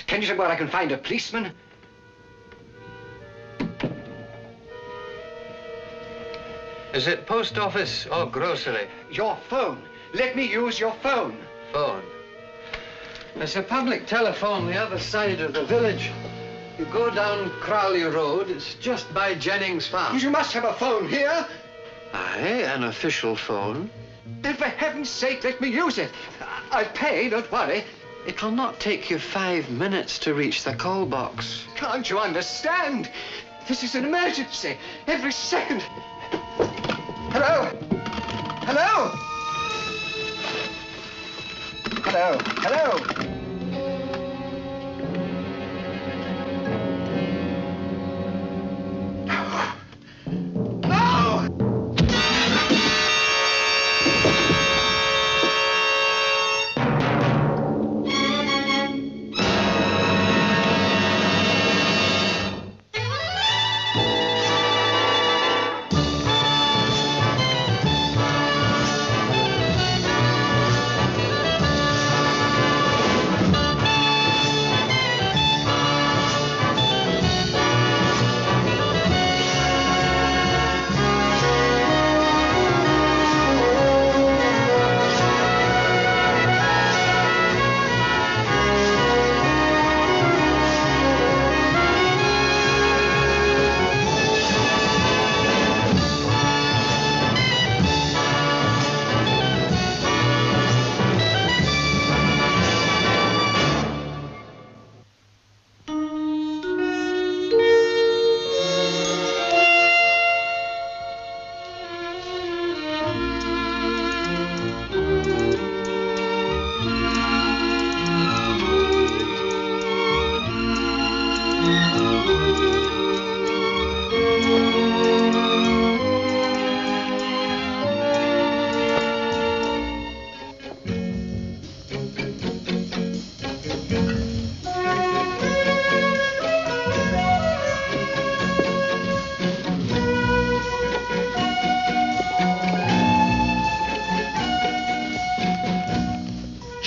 Can you say where I can find a policeman? Is it post office or grocery? Your phone. Let me use your phone. Phone. There's a public telephone the other side of the village. You go down Crowley Road, it's just by Jennings Farm. You must have a phone here. Aye, an official phone. Then for heaven's sake, let me use it. I'll pay, don't worry. It will not take you 5 minutes to reach the call box. Can't you understand? This is an emergency. Every second. Hello? Hello? Hello? Hello?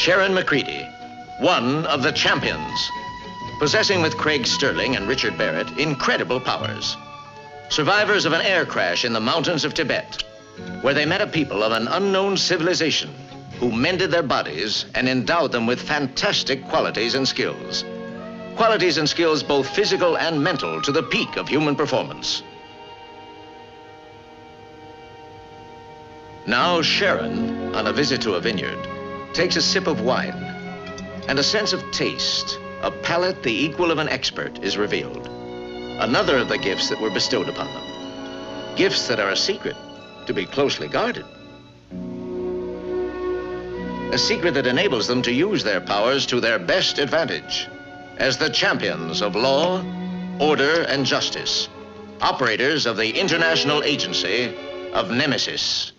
Sharron McCready, one of the champions, possessing with Craig Sterling and Richard Barrett incredible powers. Survivors of an air crash in the mountains of Tibet, where they met a people of an unknown civilization who mended their bodies and endowed them with fantastic qualities and skills. Qualities and skills both physical and mental to the peak of human performance. Now Sharron, on a visit to a vineyard, takes a sip of wine, and a sense of taste, a palate the equal of an expert, is revealed. Another of the gifts that were bestowed upon them. Gifts that are a secret, to be closely guarded. A secret that enables them to use their powers to their best advantage as the champions of law, order, and justice, operators of the International Agency of Nemesis.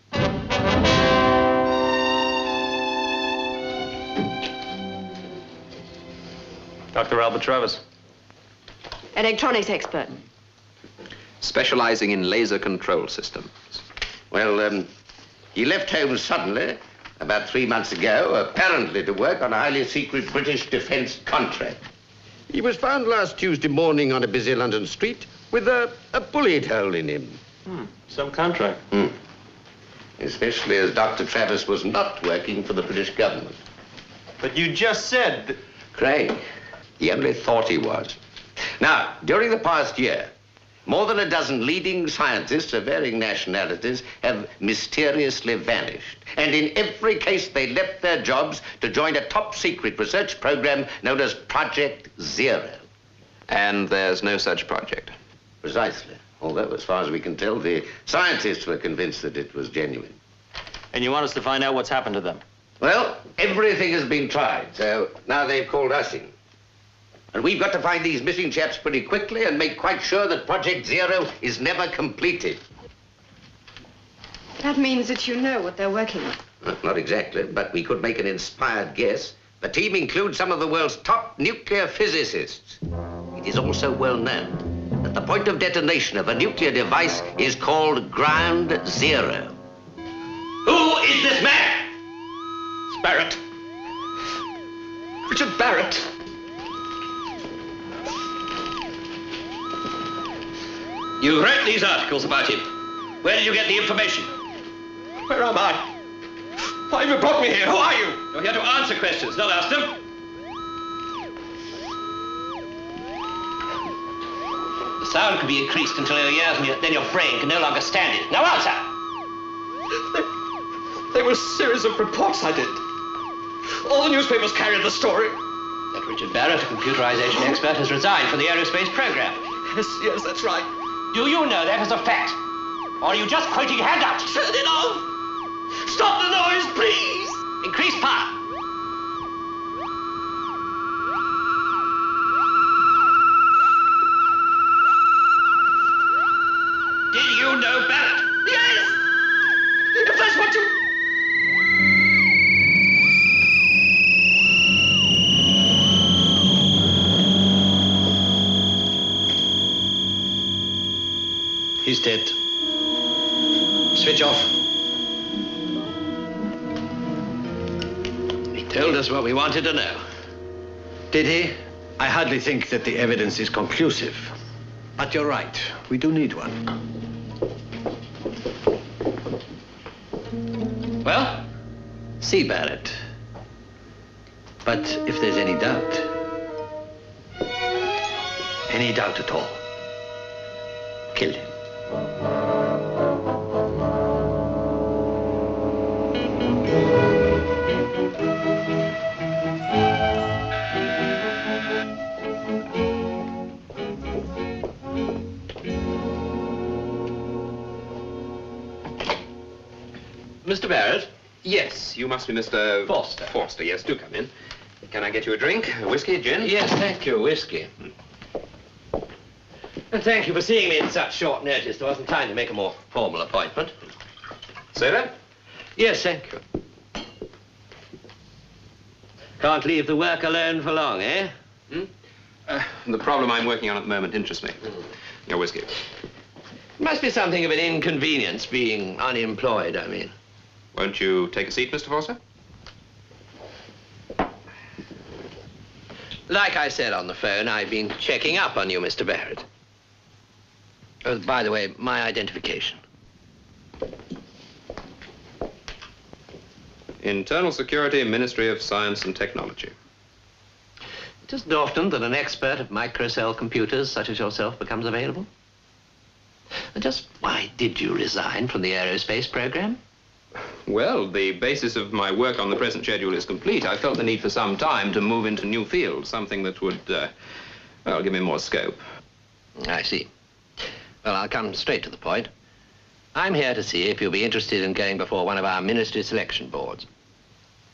Dr. Albert Travis. Electronics expert. Specializing in laser control systems. Well, he left home suddenly, about 3 months ago, apparently to work on a highly secret British defense contract. He was found last Tuesday morning on a busy London street with a bullet hole in him. Some contract. Especially as Dr. Travis was not working for the British government. But you just said that... Craig, he only thought he was. Now, during the past year, more than a dozen leading scientists of varying nationalities have mysteriously vanished. And in every case, they left their jobs to join a top-secret research program known as Project Zero. And there's no such project. Precisely. Although, as far as we can tell, the scientists were convinced that it was genuine. And you want us to find out what's happened to them? Well, everything has been tried, so now they've called us in. And we've got to find these missing chaps pretty quickly and make quite sure that Project Zero is never completed. That means that you know what they're working on. Well, not exactly, but we could make an inspired guess. The team includes some of the world's top nuclear physicists. It is also well known that the point of detonation of a nuclear device is called ground zero. Who is this man? It's Barrett. Richard Barrett. You wrote these articles about him. Where did you get the information? Where am I? Why have you brought me here? Who are you? You're here to answer questions, not ask them. The sound could be increased until your ears and then your brain can no longer stand it. Now answer! They were a series of reports I did. All the newspapers carried the story. That Richard Barrett, a computerization expert, has resigned from the aerospace program. Yes, that's right. Do you know that as a fact? Or are you just quoting handouts? Turn it off! Stop the noise, please! Increase power. Did you know Barrett? Yes! If that's what you... He's dead. Switch off. He told us what we wanted to know. Did he? I hardly think that the evidence is conclusive. But you're right. We do need one. Well? See Barrett. But if there's any doubt at all, kill him. Mr. Barrett? Yes, you must be Mr. Forster. Forster, yes, do come in. Can I get you a drink? A whiskey, gin? Yes, thank you. Whiskey. And thank you for seeing me at such short notice. There wasn't time to make a more formal appointment. Say that? Yes, thank you. Can't leave the work alone for long, eh? The problem I'm working on at the moment interests me. Your whiskey. It must be something of an inconvenience being unemployed, I mean. Won't you take a seat, Mr. Forster? Like I said on the phone, I've been checking up on you, Mr. Barrett. Oh, by the way, my identification. Internal Security, Ministry of Science and Technology. It isn't often that an expert of microcell computers such as yourself becomes available. And just why did you resign from the aerospace program? Well, the basis of my work on the present schedule is complete. I felt the need for some time to move into new fields, something that would, well, give me more scope. I see. Well, I'll come straight to the point. I'm here to see if you'll be interested in going before one of our ministry selection boards.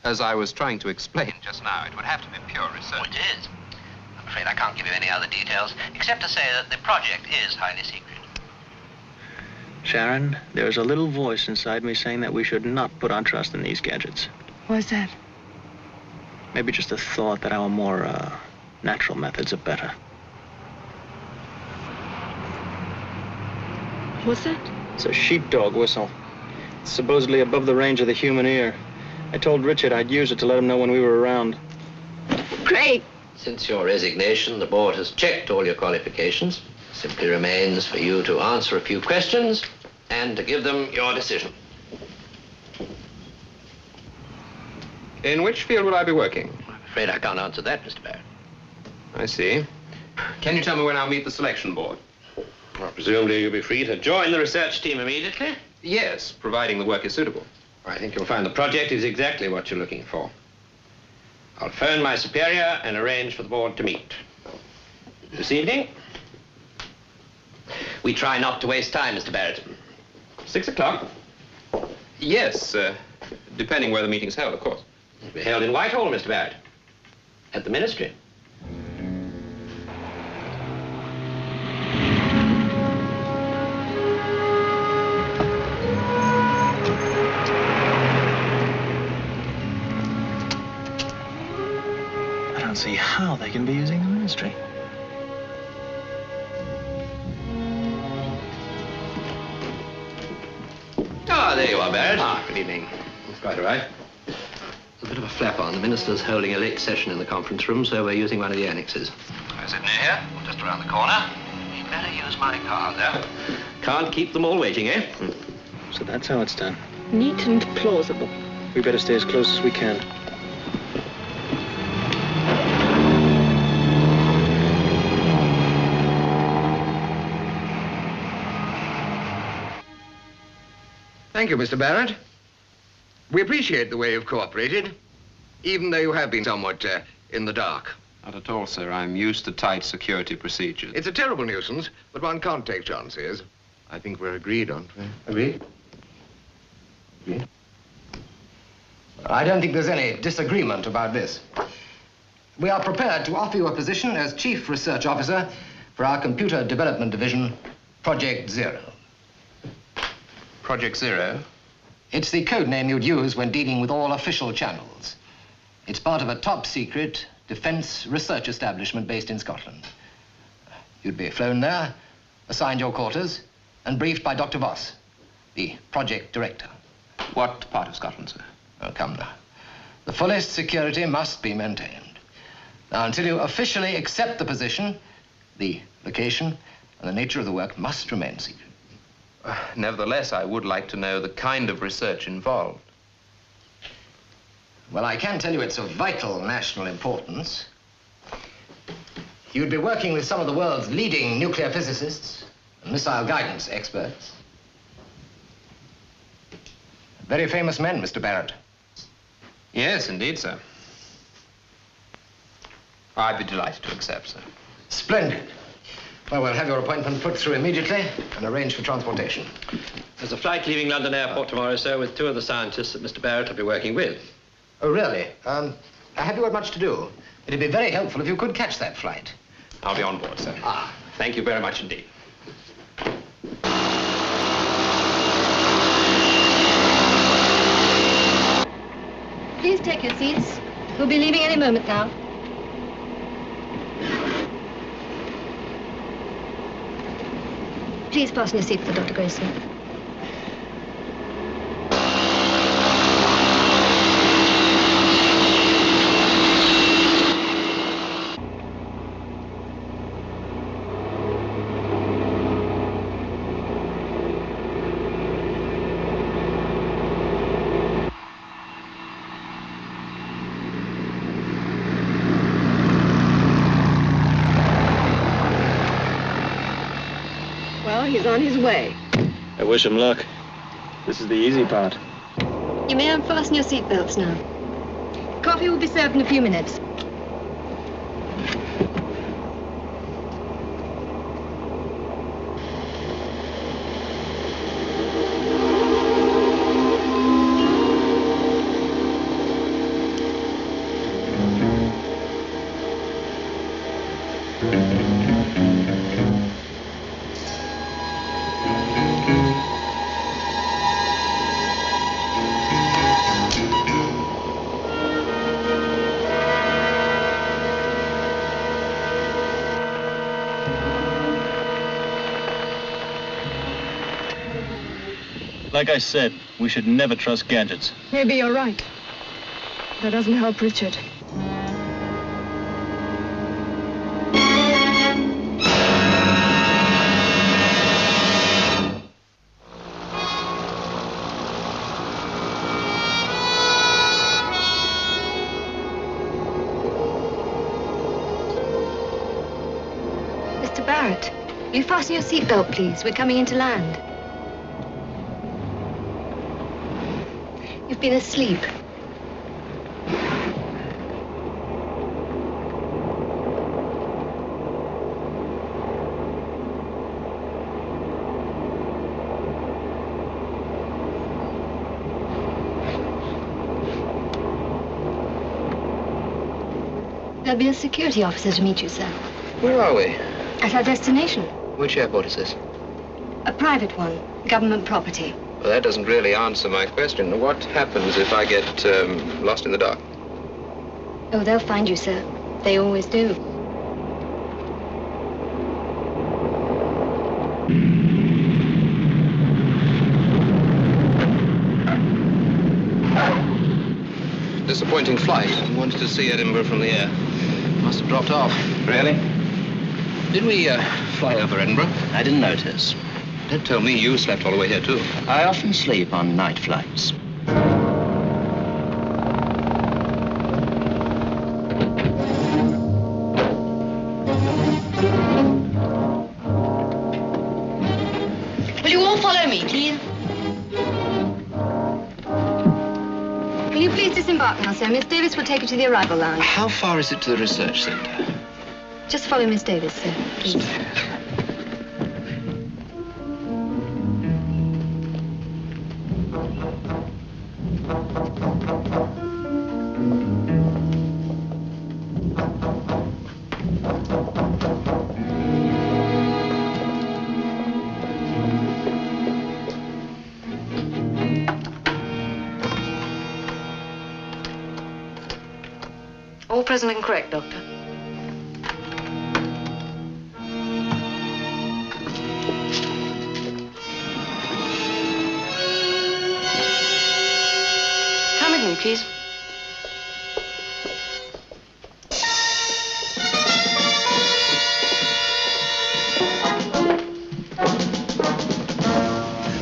As I was trying to explain just now, it would have to be pure research. Oh, it is. I'm afraid I can't give you any other details, except to say that the project is highly secret. Sharron, there's a little voice inside me saying that we should not put our trust in these gadgets. What's that? Maybe just a thought that our more, natural methods are better. What's that? It's a sheepdog whistle. It's supposedly above the range of the human ear. I told Richard I'd use it to let him know when we were around. Craig! Since your resignation, the board has checked all your qualifications. Simply remains for you to answer a few questions and to give them your decision. In which field will I be working? I'm afraid I can't answer that, Mr. Barrett. I see. Can you tell me when I'll meet the selection board? Well, presumably you'll be free to join the research team immediately. Yes, providing the work is suitable. I think you'll find the project is exactly what you're looking for. I'll phone my superior and arrange for the board to meet. This evening, we try not to waste time, Mr. Barrett. 6 o'clock. Yes, depending where the meeting's held, of course. It'll be held in Whitehall, Mr. Barrett. At the ministry. I don't see how they can be using the ministry. Ah, there you are, Barrett. Ah, good evening. That's quite all right. There's a bit of a flap on. The minister's holding a late session in the conference room, so we're using one of the annexes. Is it near here? Just around the corner? better use my car, though. Can't keep them all waiting, eh? So that's how it's done. Neat and plausible. We better stay as close as we can. Thank you, Mr. Barrett. We appreciate the way you've cooperated, even though you have been somewhat in the dark. Not at all, sir. I'm used to tight security procedures. It's a terrible nuisance, but one can't take chances. I think we're agreed, aren't we? Agreed? Agreed? I don't think there's any disagreement about this. We are prepared to offer you a position as Chief Research Officer for our Computer Development Division, Project Zero. Project Zero? It's the code name you'd use when dealing with all official channels. It's part of a top-secret defense research establishment based in Scotland. You'd be flown there, assigned your quarters, and briefed by Dr. Voss, the project director. What part of Scotland, sir? Oh, come now. The fullest security must be maintained. Now, until you officially accept the position, the location and the nature of the work must remain secret. Nevertheless, I would like to know the kind of research involved. Well, I can tell you it's of vital national importance. You'd be working with some of the world's leading nuclear physicists and missile guidance experts. Very famous men, Mr. Barrett. Yes, indeed, sir. I'd be delighted to accept, sir. Splendid. Well, we'll have your appointment put through immediately and arrange for transportation. There's a flight leaving London Airport tomorrow, sir, with two of the scientists that Mr. Barrett will be working with. Oh, really? Have you got much to do? It'd be very helpful if you could catch that flight. I'll be on board, sir. Ah. Thank you very much indeed. Please take your seats. We'll be leaving any moment now. Please fasten your seat for Dr. Grayson. He's on his way. I wish him luck. This is the easy part. You may unfasten your seatbelts now. Coffee will be served in a few minutes. Like I said, we should never trust gadgets. Maybe you're right. That doesn't help Richard. Mr. Barrett, will you fasten your seatbelt, please? We're coming in to land. You've been asleep. There'll be a security officer to meet you, sir. Where are we? At our destination. Which airport is this? A private one, government property. Well, that doesn't really answer my question. What happens if I get lost in the dark? Oh, they'll find you, sir. They always do. Disappointing flight. I wanted to see Edinburgh from the air. Must have dropped off. Really? Did we fly over Edinburgh? I didn't notice. Dad told me you slept all the way here, too. I often sleep on night flights. Will you all follow me, please? Will you please disembark now, sir? Miss Davis will take you to the arrival lounge. How far is it to the research centre? Just follow Miss Davis, sir, please. All present and correct, Doctor. Come with me, please.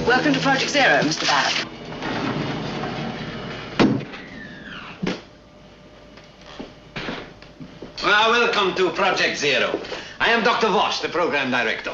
Welcome to Project Zero, Mr. Barrett. Well, welcome to Project Zero. I am Dr. Voss, the program director.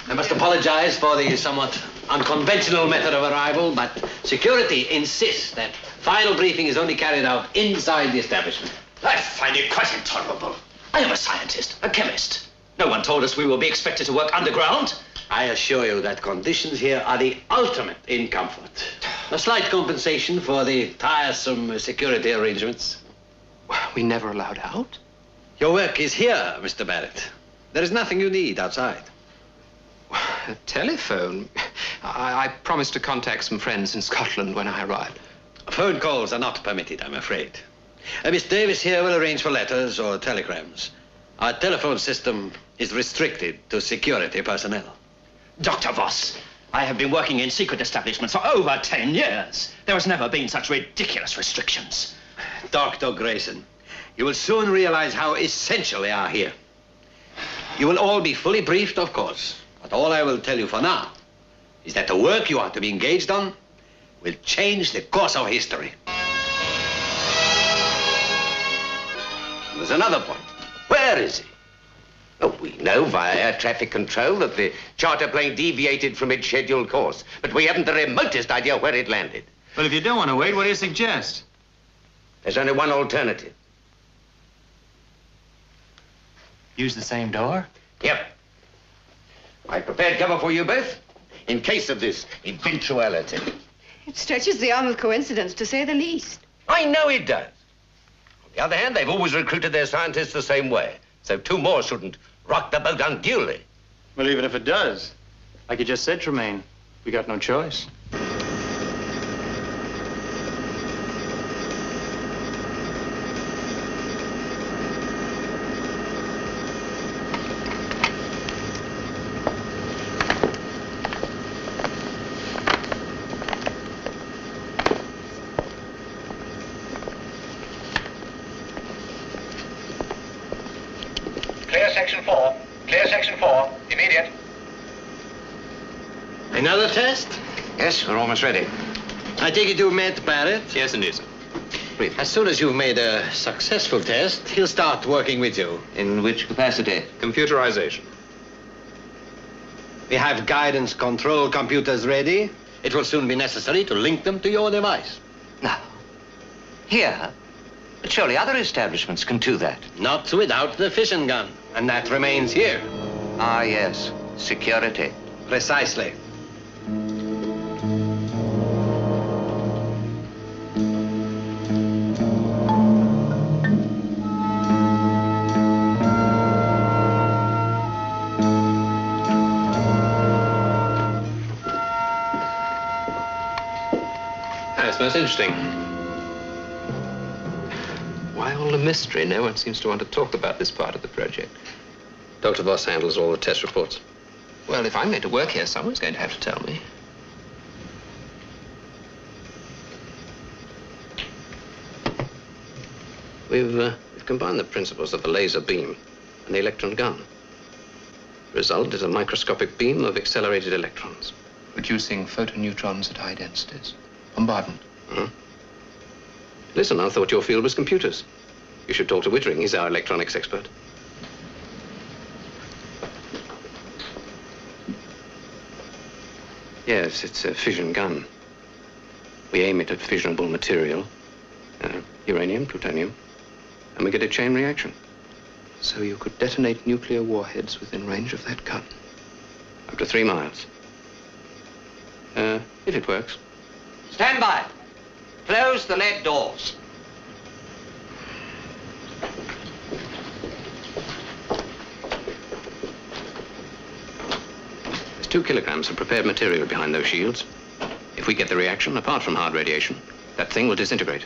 I must apologize for the somewhat unconventional method of arrival, but security insists that final briefing is only carried out inside the establishment. I find it quite intolerable. I am a scientist, a chemist. No one told us we will be expected to work underground. I assure you that conditions here are the ultimate in comfort. A slight compensation for the tiresome security arrangements. We never allowed out? Your work is here, Mr. Barrett. There is nothing you need outside. A telephone? I promised to contact some friends in Scotland when I arrived. Phone calls are not permitted, I'm afraid. Miss Davis here will arrange for letters or telegrams. Our telephone system is restricted to security personnel. Dr. Voss, I have been working in secret establishments for over 10 years. There has never been such ridiculous restrictions. Dr. Grayson, you will soon realize how essential they are here. You will all be fully briefed, of course, but all I will tell you for now is that the work you are to be engaged on will change the course of history. There's another point. Where is he? Oh, we know via air traffic control that the charter plane deviated from its scheduled course, but we haven't the remotest idea where it landed. Well, if you don't want to wait, what do you suggest? There's only one alternative. Use the same door? Yep. I prepared cover for you both in case of this eventuality. It stretches the arm of coincidence, to say the least. I know it does. On the other hand, they've always recruited their scientists the same way, so two more shouldn't rock the boat unduly. Well, even if it does, like you just said, Tremaine, we got no choice. Clear section 4. Clear section 4. Immediate. Another test? Yes, we're almost ready. I take it you met Barrett? Yes, indeed, sir. As soon as you've made a successful test, he'll start working with you. In which capacity? Computerization. We have guidance control computers ready. It will soon be necessary to link them to your device. No. Here? But surely other establishments can do that. Not without the fission gun. And that remains here. Ah, yes. Security. Precisely. That's most interesting. Why all the mystery? No one seems to want to talk about this part of the project. Dr. Voss handles all the test reports. Well, if I'm going to work here, someone's going to have to tell me. We've combined the principles of the laser beam and the electron gun. Result is a microscopic beam of accelerated electrons, producing photoneutrons at high densities. Bombardment. Listen, I thought your field was computers. You should talk to Wittering. He's our electronics expert. Yes, it's a fission gun. We aim it at fissionable material, uranium, plutonium, and we get a chain reaction. So you could detonate nuclear warheads within range of that gun? Up to 3 miles. If it works. Stand by. Close the lead doors. There's 2 kilograms of prepared material behind those shields. If we get the reaction, apart from hard radiation, that thing will disintegrate.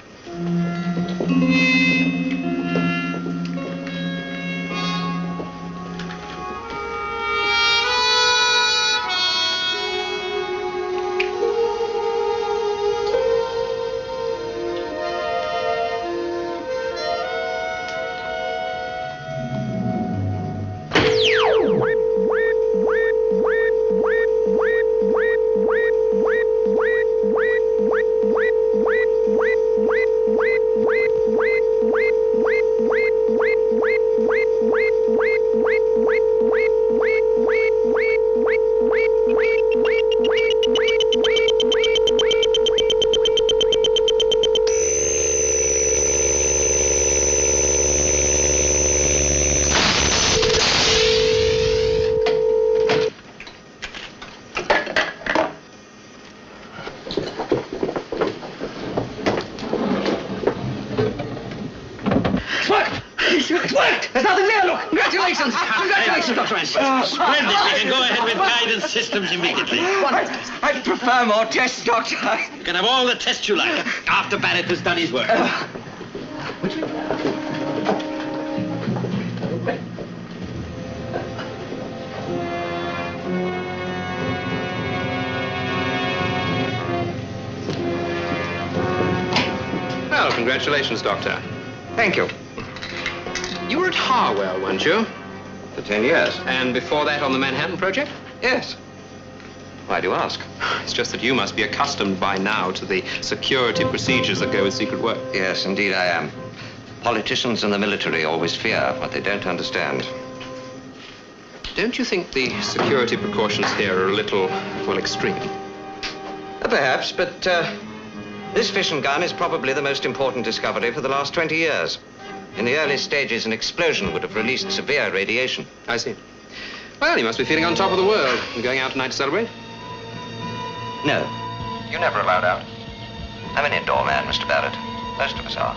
Splendid. We can go ahead with guidance systems immediately. I prefer more tests, Doctor. You can have all the tests you like after Barrett has done his work. Well, congratulations, Doctor. Thank you. You were at Harwell, weren't you? For 10 years. And before that on the Manhattan Project? Yes. Why do you ask? It's just that you must be accustomed by now to the security procedures that go with secret work. Yes, indeed I am. Politicians and the military always fear what they don't understand. Don't you think the security precautions here are a little, well, extreme? Perhaps, but this fission gun is probably the most important discovery for the last 20 years. In the early stages, an explosion would have released severe radiation. I see. Well, you must be feeling on top of the world. You going out tonight to celebrate? No. You're never allowed out. I'm an indoor man, Mr. Barrett. Most of us are.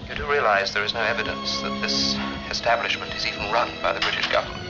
You do realize there is no evidence that this establishment is even run by the British government.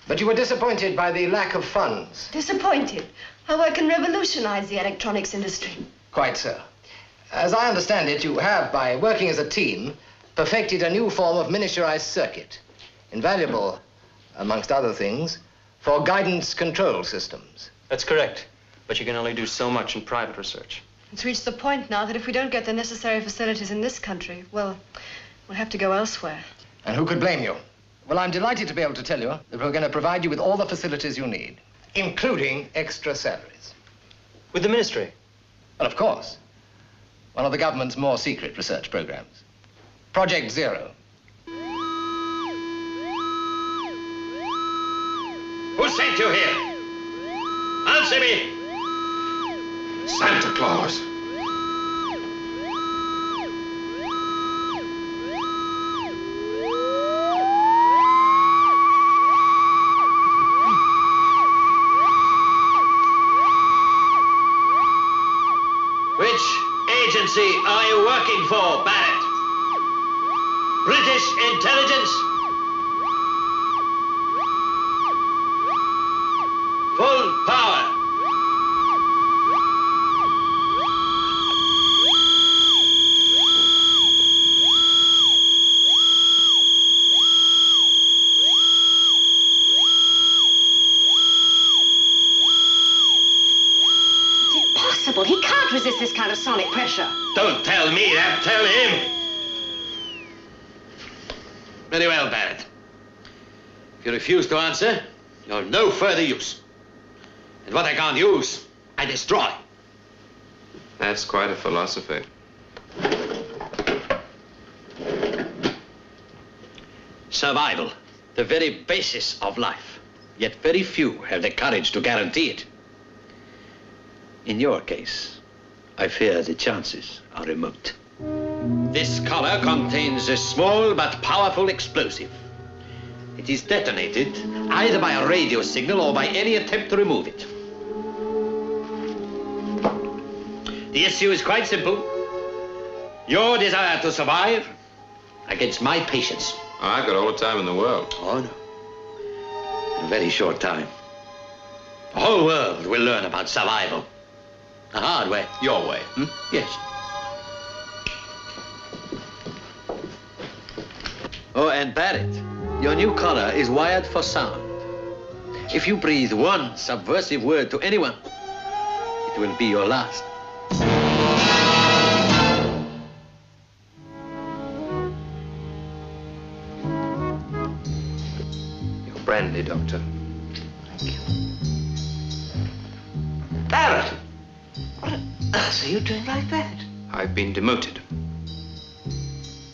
But you were disappointed by the lack of funds. Disappointed? How I can revolutionize the electronics industry. Quite so. As I understand it, you have, by working as a team, perfected a new form of miniaturized circuit. Invaluable, amongst other things, for guidance control systems. That's correct. But you can only do so much in private research. It's reached the point now that if we don't get the necessary facilities in this country, well, we'll have to go elsewhere. And who could blame you? Well, I'm delighted to be able to tell you that we're going to provide you with all the facilities you need, including extra salaries. With the ministry? Well, of course. One of the government's more secret research programs. Project Zero. Who sent you here? Answer me! Santa Claus. Which agency are you working for, Barrett? British intelligence? Full power. He can't resist this kind of sonic pressure. Don't tell me that, tell him. Very well, Barrett. If you refuse to answer, you're of no further use. And what I can't use, I destroy. That's quite a philosophy. Survival, the very basis of life. Yet very few have the courage to guarantee it. In your case, I fear the chances are remote. This collar contains a small but powerful explosive. It is detonated either by a radio signal or by any attempt to remove it. The issue is quite simple. Your desire to survive against my patience. I've got all the time in the world. Oh, no. In a very short time. The whole world will learn about survival. The hard way. Your way. Yes. Oh, and Barrett, your new collar is wired for sound. If you breathe one subversive word to anyone, it will be your last. Your brandy, Doctor. Thank you. Barrett! What on earth are you doing like that? I've been demoted.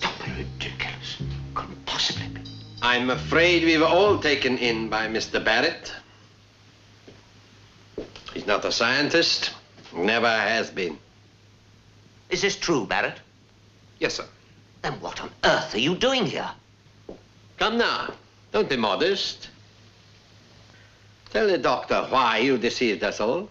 Don't be ridiculous. Couldn't possibly be. I'm afraid we were all taken in by Mr. Barrett. He's not a scientist. Never has been. Is this true, Barrett? Yes, sir. Then what on earth are you doing here? Come now. Don't be modest. Tell the doctor why you deceived us all.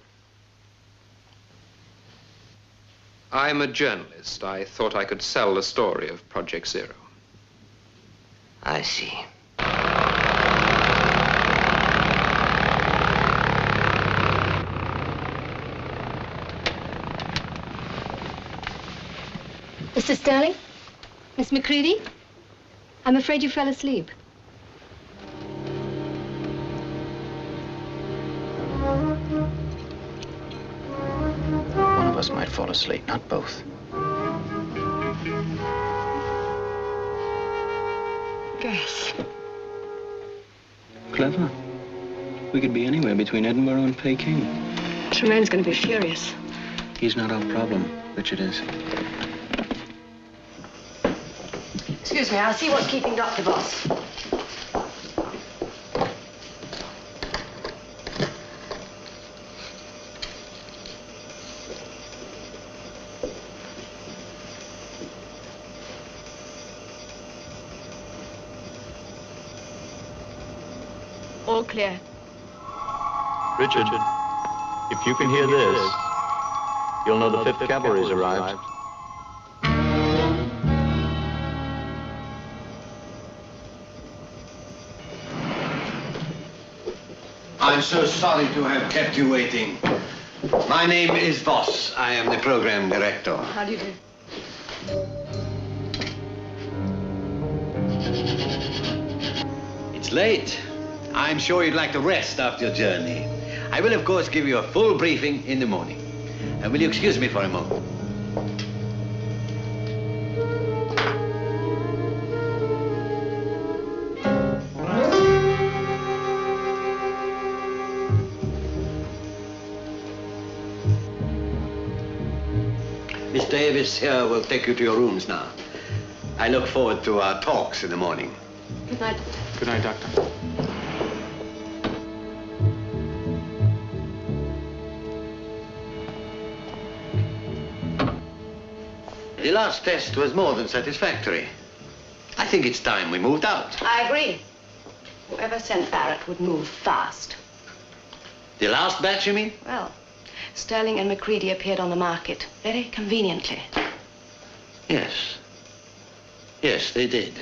I'm a journalist. I thought I could sell the story of Project Zero. I see. Mr. Sterling? Miss Macready? I'm afraid you fell asleep. One of us might fall asleep, not both. Gas. Clever. We could be anywhere between Edinburgh and Peking. Tremaine's going to be furious. He's not our problem. Richard is. Excuse me, I'll see what's keeping Dr. Voss. All clear. Richard, if you can hear this, you'll know the 5th Cavalry's arrived. I'm so sorry to have kept you waiting. My name is Voss. I am the program director. How do you do? It's late. I'm sure you'd like to rest after your journey. I will, of course, give you a full briefing in the morning. Will you excuse me for a moment? Miss Davis here will take you to your rooms now. I look forward to our talks in the morning. Good night, Doctor. Good night, Doctor. The last test was more than satisfactory. I think it's time we moved out. I agree. Whoever sent Barrett would move fast. The last batch, you mean? Well, Sterling and Macready appeared on the market, very conveniently. Yes. Yes, they did.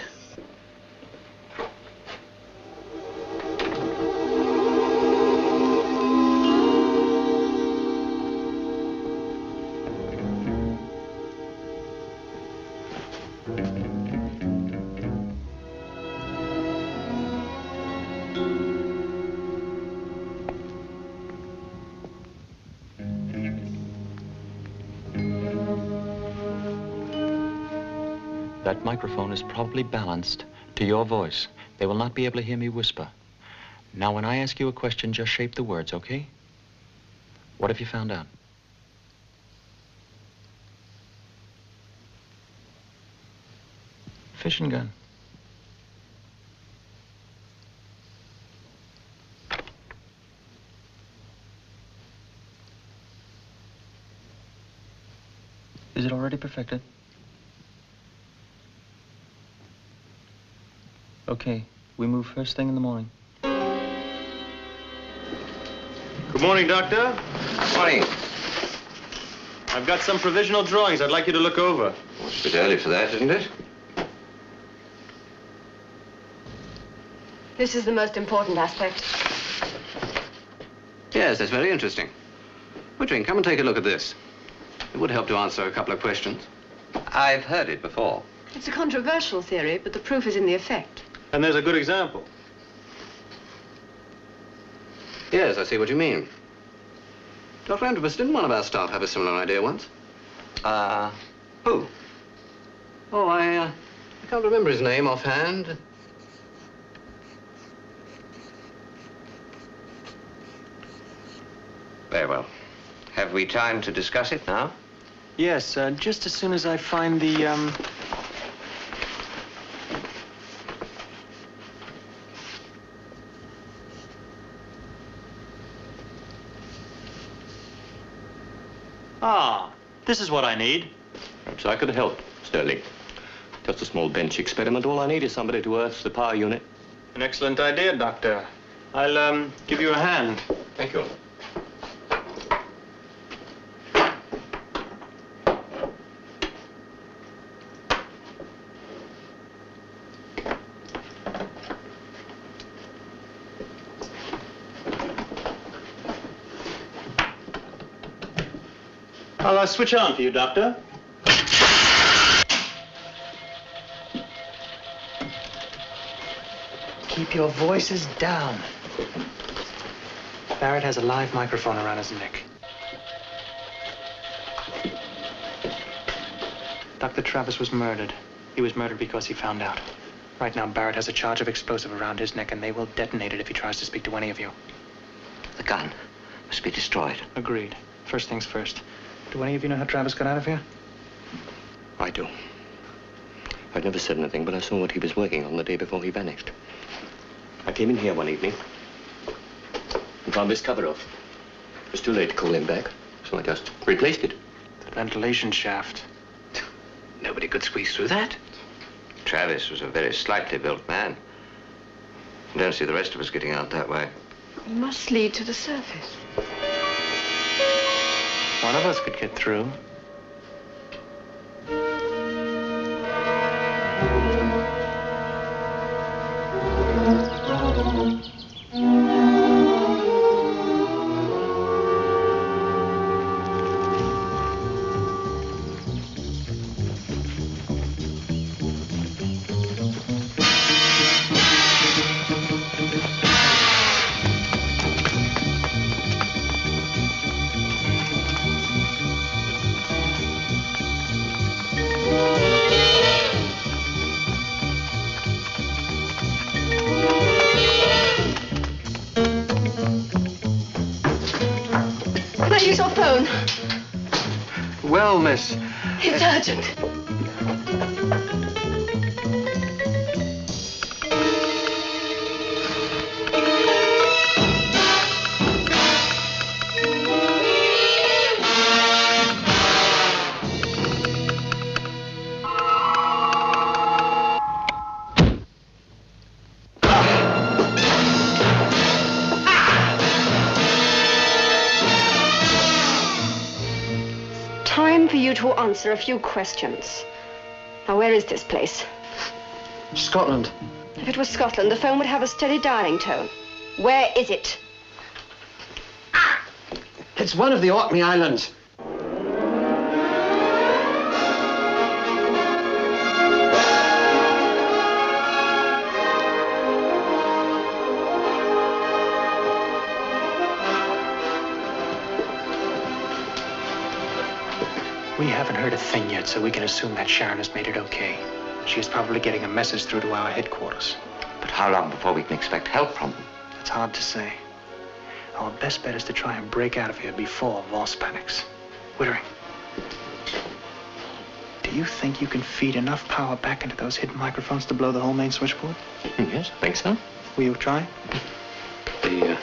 That microphone is probably balanced to your voice. They will not be able to hear me whisper. Now, when I ask you a question, just shape the words, okay? What have you found out? Fishing gun. Is it already perfected? Okay, we move first thing in the morning. Good morning, Doctor. Morning. I've got some provisional drawings I'd like you to look over. Well, it's a bit early for that, isn't it? This is the most important aspect. Yes, that's very interesting. Woodring, come and take a look at this. It would help to answer a couple of questions. I've heard it before. It's a controversial theory, but the proof is in the effect. And there's a good example. Yes, I see what you mean. Dr. Antrobus, didn't one of our staff have a similar idea once? Who? Oh, I can't remember his name offhand. Very well. Have we time to discuss it now? Yes, just as soon as I find the, Ah, this is what I need. Perhaps I could help, Sterling. Just a small bench experiment. All I need is somebody to earth the power unit. An excellent idea, Doctor. I'll, give you a hand. Thank you. I'll switch on for you, Doctor. keep your voices down. Barrett has a live microphone around his neck. Dr. Travis was murdered. He was murdered because he found out. Right now, Barrett has a charge of explosive around his neck, and they will detonate it if he tries to speak to any of you. The gun must be destroyed. Agreed. First things first. Do any of you know how Travis got out of here? I do. I've never said anything, but I saw what he was working on the day before he vanished. I came in here one evening and found this cover off. It was too late to call him back, so I just replaced it. The ventilation shaft. Nobody could squeeze through that. Travis was a very slightly built man. I don't see the rest of us getting out that way. It must lead to the surface. One of us could get through. Can I use your phone? Well, miss. It's urgent. time for you to answer a few questions. Now, where is this place? Scotland. If it was Scotland, the phone would have a steady dialing tone. Where is it? It's one of the Orkney Islands. We haven't heard a thing yet, so we can assume that Sharron has made it okay. She is probably getting a message through to our headquarters. But how long before we can expect help from them? It's hard to say. Our best bet is to try and break out of here before Voss panics. Wittering, do you think you can feed enough power back into those hidden microphones to blow the whole main switchboard? Yes, I think so. Will you try? The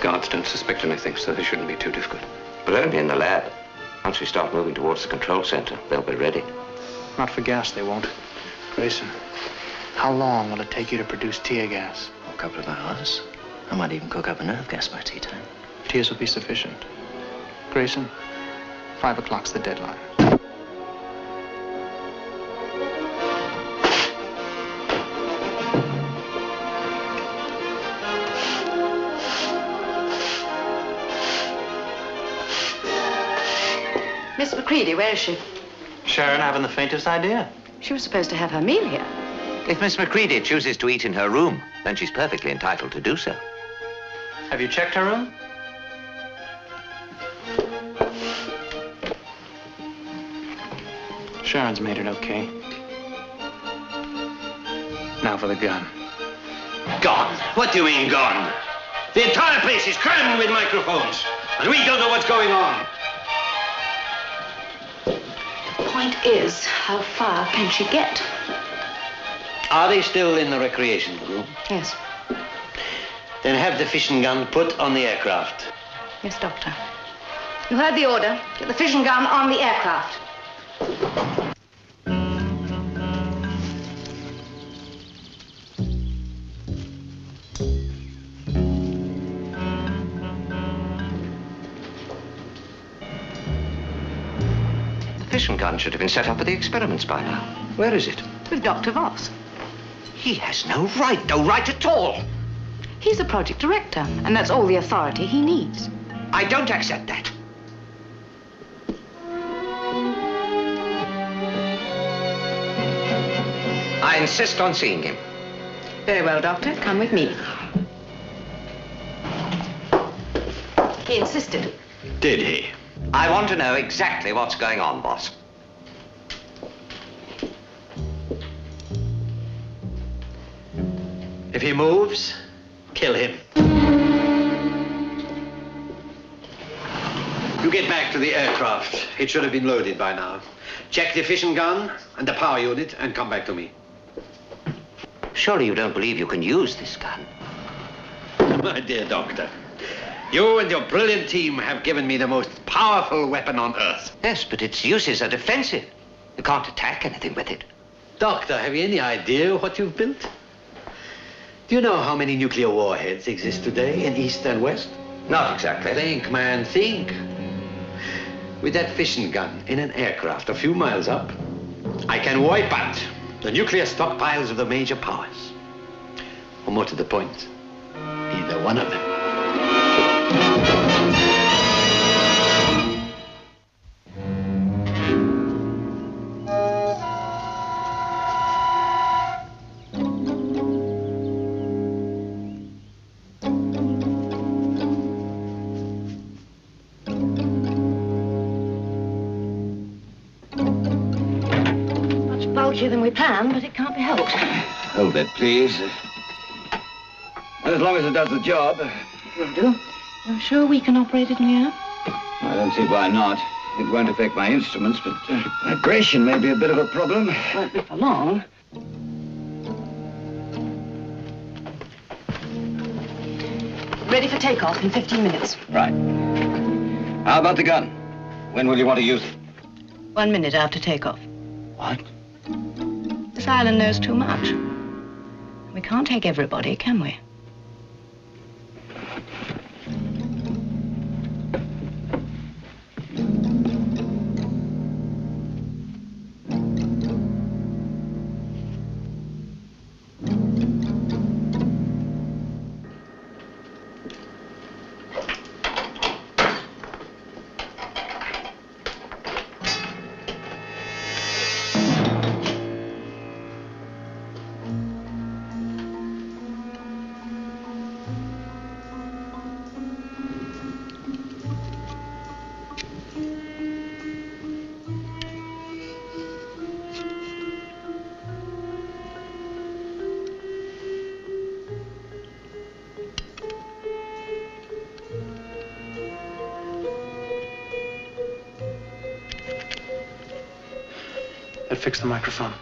guards don't suspect anything, so they shouldn't be too difficult. But only in the lab. Once we start moving towards the control center, they'll be ready. Not for gas, they won't. Grayson, how long will it take you to produce tear gas? A couple of hours. I might even cook up a nerve gas by tea time. Tears will be sufficient. Grayson, 5 o'clock's the deadline. Miss Macready, where is she? Sharron haven't the faintest idea. She was supposed to have her meal here. If Miss Macready chooses to eat in her room, then she's perfectly entitled to do so. Have you checked her room? Sharon's made it okay. Now for the gun. Gone? What do you mean gone? The entire place is crammed with microphones, and we don't know what's going on. Point is, how far can she get? Are they still in the recreation room? Yes. Then have the fishing gun put on the aircraft. Yes, Doctor. You heard the order. Get the fishing gun on the aircraft. The fission gun should have been set up at the experiments by now. Where is it? With Dr. Voss. He has no right at all. He's the project director, and that's all the authority he needs. I don't accept that. I insist on seeing him. Very well, Doctor. Come with me. He insisted. Did he? I want to know exactly what's going on, boss. If he moves, kill him. You get back to the aircraft. It should have been loaded by now. Check the fishing gun and the power unit and come back to me. Surely you don't believe you can use this gun? My dear doctor, you and your brilliant team have given me the most powerful weapon on Earth. Yes, but its uses are defensive. You can't attack anything with it. Doctor, have you any idea what you've built? Do you know how many nuclear warheads exist today in East and West? Not exactly. Think, man, think. With that fishing gun in an aircraft a few miles up, I can wipe out the nuclear stockpiles of the major powers. Or more to the point, either one of them. Than we planned, but it can't be helped. Hold that, please. As long as it does the job. Will do. You're sure we can operate it in the air? I don't see why not. It won't affect my instruments, but vibration may be a bit of a problem. Won't be for long. Ready for takeoff in 15 minutes. Right. How about the gun? When will you want to use it? 1 minute after takeoff. What? This island knows too much. We can't take everybody, can we? That fixed the microphone.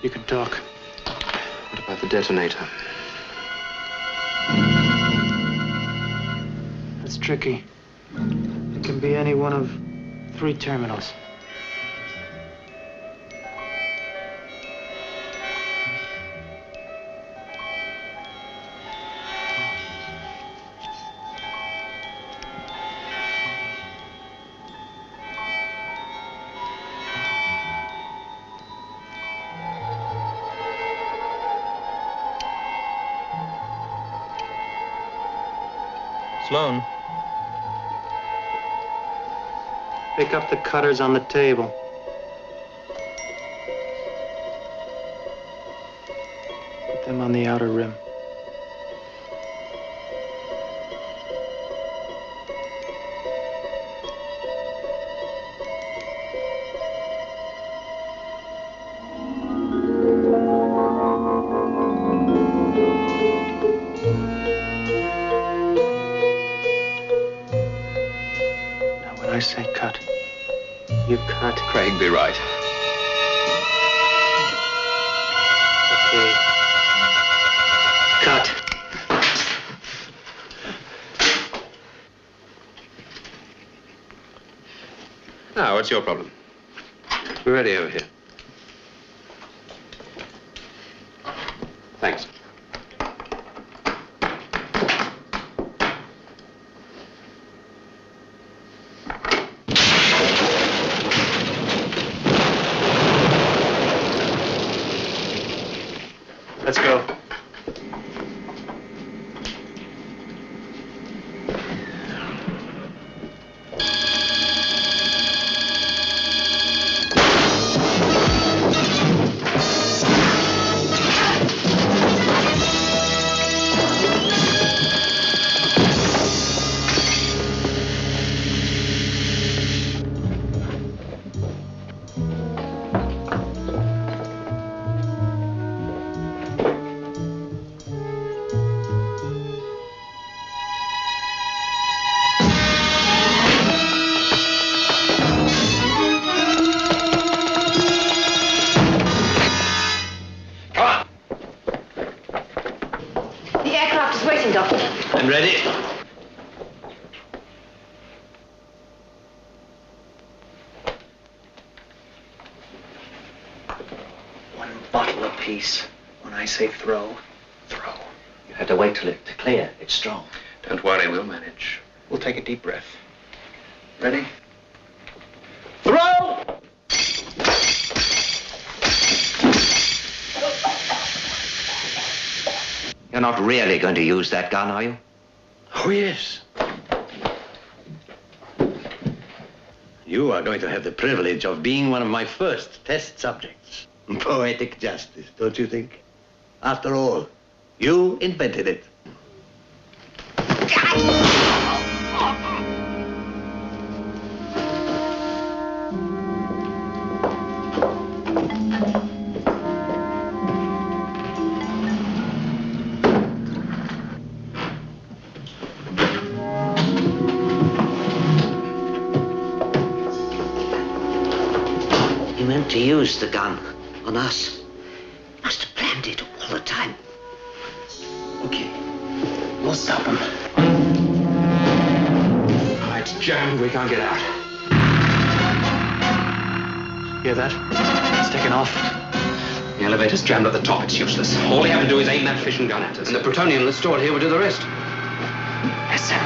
You can talk. What about the detonator? That's tricky. It can be any one of 3 terminals. Sloan. Pick up the cutters on the table. Put them on the outer rim. I say cut. You cut. Craig be right. Okay. Cut. Now, what's your problem? We're ready over here. Thanks. Let's go. I'm ready. One bottle apiece. When I say throw, throw. You had to wait till it to clear. It's strong. Don't worry, we'll manage. We'll take a deep breath. Ready? Throw! You're not really going to use that gun, are you? Oh, yes. You are going to have the privilege of being one of my first test subjects. Poetic justice, don't you think? After all, you invented it. To use the gun on us. Must have planned it all the time. Okay. We'll stop him. Oh, it's jammed. We can't get out. Hear that? It's taken off. The elevator's jammed at the top. It's useless. All we have to do is aim that fission gun at us. And the plutonium that's stored here will do the rest. Yes, sir.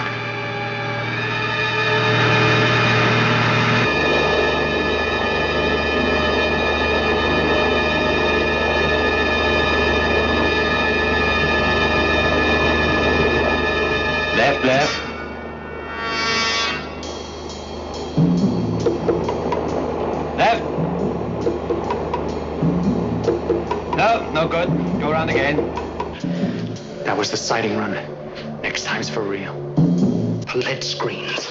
Left, left. Left. No, no good. Go around again. That was the sighting run. Next time's for real. Lead screens.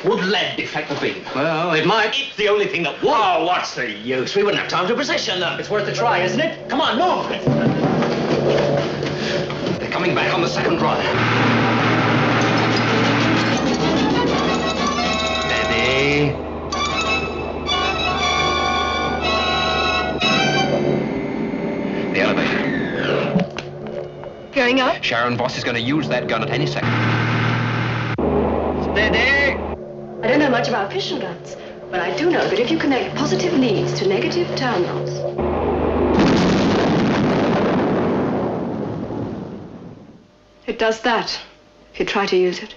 Would lead deflect the beam? Well, it might. It's the only thing that would. Oh, what's the use? We wouldn't have time to position them. It's worth a try, isn't it? Come on, move. They're coming back on the second run. Steady. blowing up? Sharron, boss is going to use that gun at any second. Steady! I don't know much about fission guns, but I do know that if you connect positive leads to negative terminals, it does that if you try to use it.